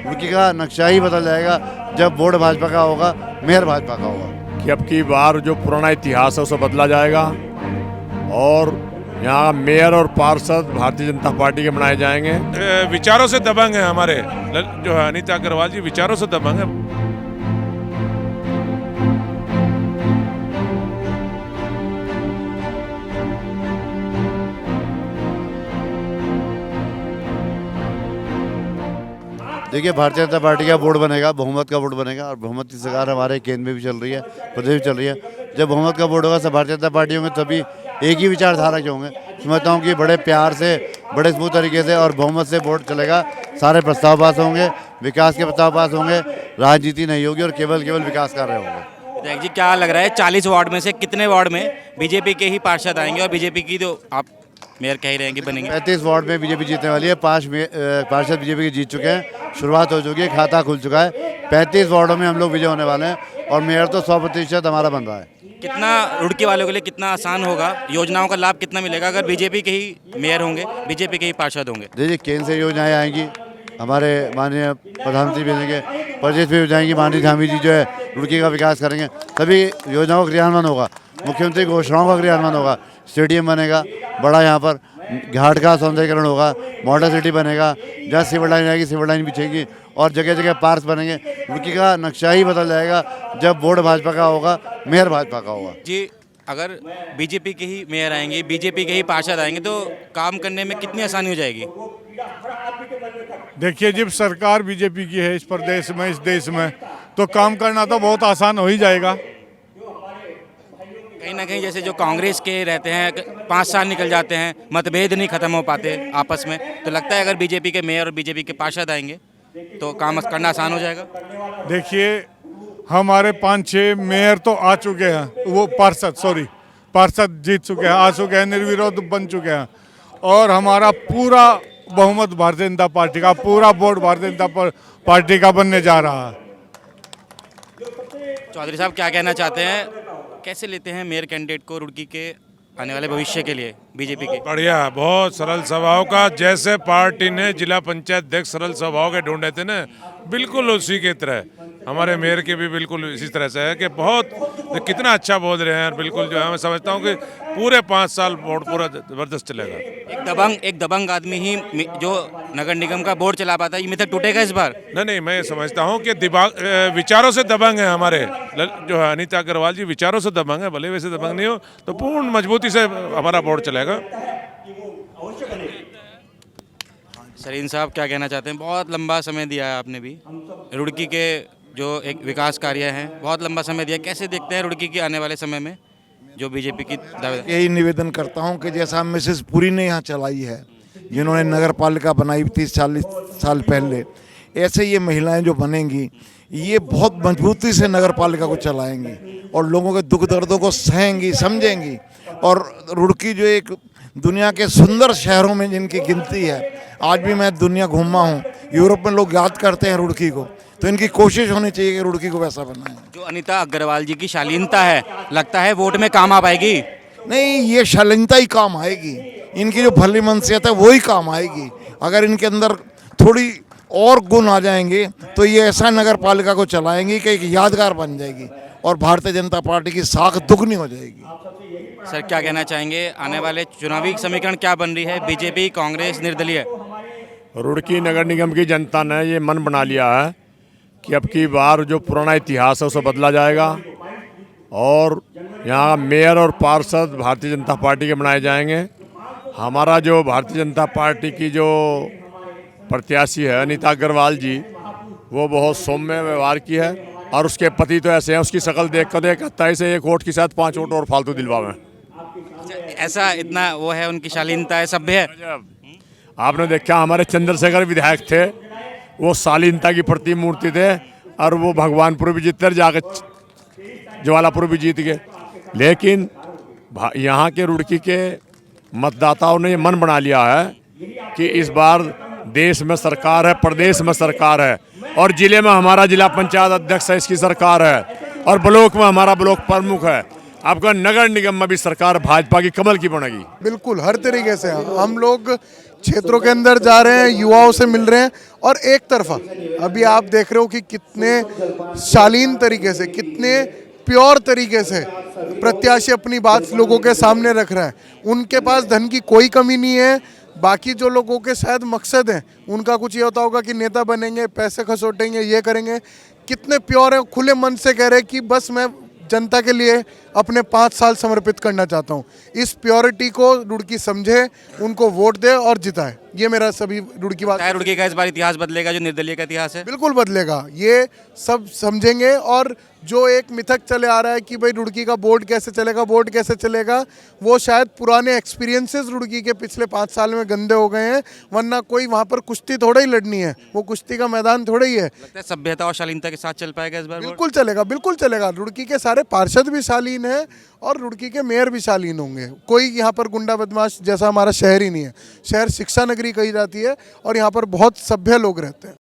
रुड़की का नक्शा ही बदल जाएगा जब बोर्ड भाजपा का होगा, मेयर भाजपा का होगा। कि अब की बार जो पुराना इतिहास है उसे बदला जाएगा और यहाँ मेयर और पार्षद भारतीय जनता पार्टी के बनाए जाएंगे। विचारों से दबंग है हमारे जो है अनीता अग्रवाल जी, विचारों से दबंग है। देखिए, भारतीय जनता पार्टी का बोर्ड बनेगा, बहुमत का बोर्ड बनेगा और बहुमत की सरकार हमारे केंद्र में भी चल रही है, प्रदेश में चल रही है। जब बहुमत का बोर्ड होगा सब भारतीय जनता पार्टी होंगे, तभी एक ही विचारधारा के होंगे। समझता हूँ कि बड़े प्यार से, बड़े स्मूथ तरीके से और बहुमत से बोर्ड चलेगा। सारे प्रस्ताव पास होंगे, विकास के प्रस्ताव पास होंगे, राजनीति नहीं होगी और केवल विकास कर रहे होंगे। विधायक जी, क्या लग रहा है 40 वार्ड में से कितने वार्ड में बीजेपी के ही पार्षद आएंगे और बीजेपी की तो आप मेयर कह ही रहे हैं कि बनेंगे? 35 वार्ड में बीजेपी जीतने वाली है, 5 पार्षद बीजेपी के जीत चुके हैं, शुरुआत हो चुकी है, खाता खुल चुका है। 35 वार्डों में हम लोग विजय होने वाले हैं और मेयर तो 100% हमारा बन रहा है। कितना रुड़की वालों के लिए कितना आसान होगा, योजनाओं का लाभ कितना मिलेगा अगर बीजेपी के ही मेयर होंगे, बीजेपी के ही पार्षद होंगे? देखिए, केंद्र से योजनाएं आएंगी, हमारे माननीय प्रधानमंत्री भेजेंगे, प्रदेश में जाएंगी, माननीय धामी जी जो है रुड़की का विकास करेंगे, सभी योजनाओं का क्रियान्वयन होगा, मुख्यमंत्री घोषणाओं का क्रियान्वयन होगा, स्टेडियम बनेगा बड़ा, यहाँ पर घाट का सौंदर्यीकरण होगा, मॉडल सिटी बनेगा, जहाँ सिविल लाइन आएगी सिविल लाइन बिछेगी और जगह जगह पार्क बनेंगे। रुड़की का नक्शा ही बदल जाएगा जब बोर्ड भाजपा का होगा, मेयर भाजपा का होगा। जी, अगर बीजेपी के ही मेयर आएंगे, बीजेपी के ही पार्षद आएंगे तो काम करने में कितनी आसानी हो जाएगी? देखिए, जब सरकार बीजेपी की है इस प्रदेश में, इस देश में, तो काम करना तो बहुत आसान हो ही जाएगा। कहीं ना कहीं जैसे जो कांग्रेस के रहते हैं 5 साल निकल जाते हैं, मतभेद नहीं खत्म हो पाते आपस में, तो लगता है अगर बीजेपी के मेयर और बीजेपी के पार्षद आएंगे तो काम करना आसान हो जाएगा। देखिए, हमारे 5-6 मेयर तो आ चुके हैं, वो पार्षद जीत चुके हैं, आ चुके हैं, निर्विरोध बन चुके हैं और हमारा पूरा बहुमत भारतीय जनता पार्टी का, पूरा बोर्ड भारतीय जनता पार्टी का बनने जा रहा है। चौधरी साहब, क्या कहना चाहते हैं, कैसे लेते हैं मेयर कैंडिडेट को रुड़की के आने वाले भविष्य के लिए बीजेपी के? बढ़िया, बहुत सरल स्वभाव का, जैसे पार्टी ने जिला पंचायत अध्यक्ष सरल स्वभाव के ढूंढे थे ना, बिल्कुल उसी के तरह हमारे मेयर के भी बिल्कुल इसी तरह से है कि बहुत कितना अच्छा बोल रहे हैं। बिल्कुल जो है मैं समझता हूँ कि पूरे 5 साल बोर्ड पूरा जबरदस्त चलेगा। एक दबंग आदमी ही जो नगर निगम का बोर्ड चला पाता है, ये मिथक टूटेगा इस बार? नहीं, मैं समझता हूँ कि विचारों से दबंग है हमारे जो है अनीता अग्रवाल जी, विचारों से दबंग है, भले वैसे दबंग नहीं हो तो पूर्ण मजबूती से हमारा बोर्ड चलेगा। सरीन साहब, क्या कहना चाहते हैं? बहुत लंबा समय दिया है आपने भी रुड़की के जो एक विकास कार्य हैं, बहुत लंबा समय दिया, कैसे देखते हैं रुड़की के आने वाले समय में जो बीजेपी की दावेदार? यही निवेदन करता हूं कि जैसा मिसेस पुरी ने यहाँ चलाई है, जिन्होंने नगर पालिका बनाई 30-40 साल पहले, ऐसे ये महिलाएं जो बनेंगी ये बहुत मजबूती से नगर पालिका को चलाएंगी और लोगों के दुख दर्दों को सहेंगी, समझेंगी। और रुड़की जो एक दुनिया के सुंदर शहरों में जिनकी गिनती है, आज भी मैं दुनिया घूमा हूँ, यूरोप में लोग याद करते हैं रुड़की को, तो इनकी कोशिश होनी चाहिए कि रुड़की को वैसा बनाएं। जो अनीता अग्रवाल जी की शालीनता है, लगता है वोट में काम आ पाएगी? नहीं, ये शालीनता ही काम आएगी, इनकी जो भली मनसियत है वो ही काम आएगी। अगर इनके अंदर थोड़ी और गुण आ जाएंगे तो ये ऐसा नगर पालिका को चलाएंगी कि एक यादगार बन जाएगी और भारतीय जनता पार्टी की साख दुगनी हो जाएगी। सर, क्या कहना चाहेंगे, आने वाले चुनावी समीकरण क्या बन रही है? बीजेपी, कांग्रेस, निर्दलीय? रुड़की नगर निगम की जनता ने ये मन बना लिया है कि अब की बार जो पुराना इतिहास है उसे बदला जाएगा और यहाँ मेयर और पार्षद भारतीय जनता पार्टी के बनाए जाएंगे। हमारा जो भारतीय जनता पार्टी की जो प्रत्याशी है अनीता अग्रवाल जी, वो बहुत सौम्य व्यवहार की है और उसके पति तो ऐसे हैं, उसकी शक्ल देख कर 27 से 1 वोट के साथ 5 वोट और फालतू दिलवावे। ऐसा इतना वो है, उनकी शालीनता है, सभ्य है। आपने देखा हमारे चंद्रशेखर विधायक थे, वो शालीनता की प्रतिमूर्ति थे और वो भगवानपुर भी जीतते, जाकर ज्वालापुर भी जीत गए। लेकिन यहाँ के रुड़की के मतदाताओं ने ये मन बना लिया है कि इस बार देश में सरकार है, प्रदेश में सरकार है और जिले में हमारा जिला पंचायत अध्यक्ष है, इसकी सरकार है और ब्लॉक में हमारा ब्लॉक प्रमुख है। आपका नगर निगम में भी सरकार भाजपा की कमल की बनेगी। बिल्कुल हर तरीके से हम लोग क्षेत्रों के अंदर जा रहे हैं, युवाओं से मिल रहे हैं और एक तरफा अभी आप देख रहे हो कि कितने शालीन तरीके से, कितने प्योर तरीके से प्रत्याशी अपनी बात लोगों के सामने रख रहा है। उनके पास धन की कोई कमी नहीं है। बाकी जो लोगों के शायद मकसद हैं, उनका कुछ ये होता होगा कि नेता बनेंगे, पैसे खसोटेंगे, ये करेंगे। कितने प्योर है, खुले मन से कह रहे हैं कि बस मैं जनता के लिए अपने 5 साल समर्पित करना चाहता हूँ। इस प्योरिटी को रुड़की समझे, उनको वोट दे और जिताए। ये मेरा सभी रुड़की बात। चाहे रुड़की का इस बार इतिहास बदलेगा, जो निर्दलीय का इतिहास है? बिल्कुल बदलेगा, ये सब समझेंगे। और जो एक मिथक चले आ रहा है कि भाई रुड़की का बोर्ड कैसे चलेगा, बोर्ड कैसे चलेगा, वो शायद पुराने एक्सपीरियंसेस रुड़की के पिछले 5 साल में गंदे हो गए हैं। वरना कोई वहाँ पर कुश्ती थोड़ा ही लड़नी है, वो कुश्ती का मैदान थोड़ा ही है। लगता है सभ्यता और शालीनता के साथ चल पाएगा इस बार? बिल्कुल चलेगा, बिल्कुल चलेगा। रुड़की के सारे पार्षद भी शालीन हैं और रुड़की के मेयर भी शालीन होंगे। कोई यहाँ पर गुंडा बदमाश जैसा हमारा शहर ही नहीं है। शहर शिक्षा नगरी कही जाती है और यहाँ पर बहुत सभ्य लोग रहते हैं।